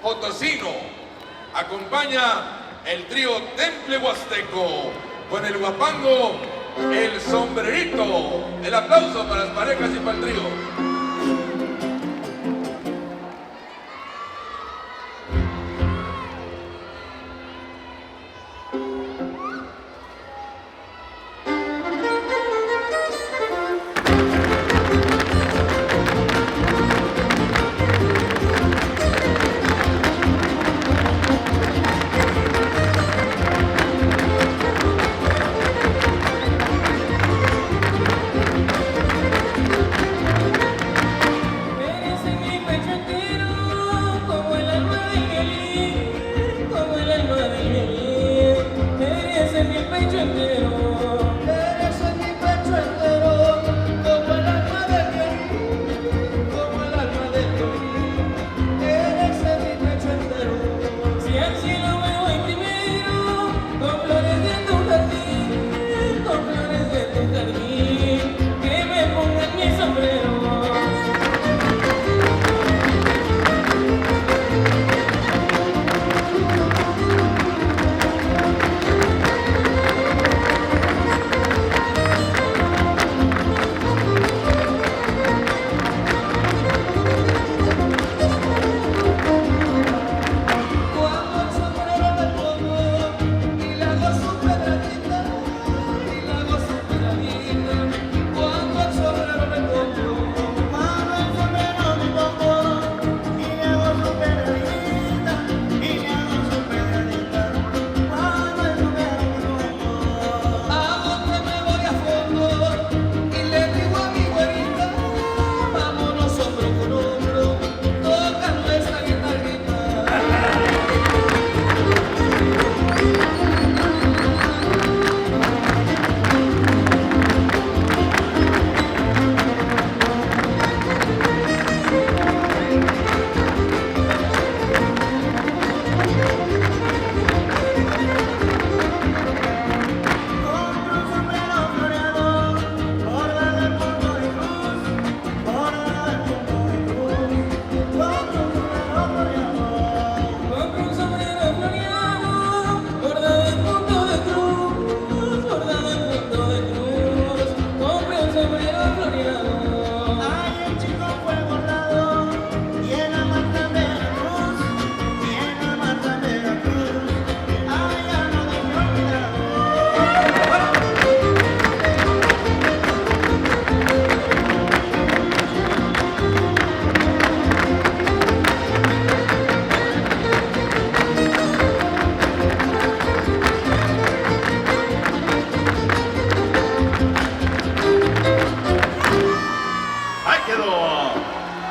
potosino. Acompaña el trío Temple Huasteco con el guapango El Sombrerito. El aplauso para las parejas y para el trío.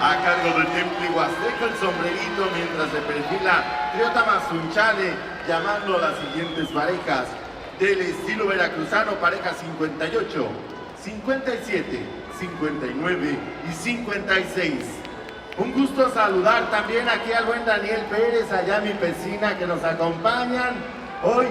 A cargo del Temple Huasteco, El Sombrerito, mientras se perfila Trío Tamazunchale, llamando a las siguientes parejas del estilo veracruzano, pareja 58, 57, 59 y 56. Un gusto saludar también aquí al buen Daniel Pérez, allá mi vecina, que nos acompañan. Hoy,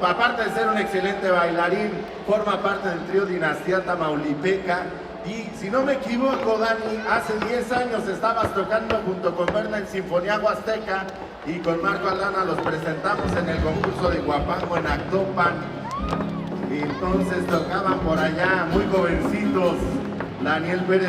aparte de ser un excelente bailarín, forma parte del trío Dinastía Tamaulipeca. Y si no me equivoco, Dani, hace 10 años estabas tocando junto con Berna en Sinfonía Huasteca, y con Marco Aldana los presentamos en el concurso de Guapango en Actopan. Y entonces tocaban por allá, muy jovencitos, Daniel Pérez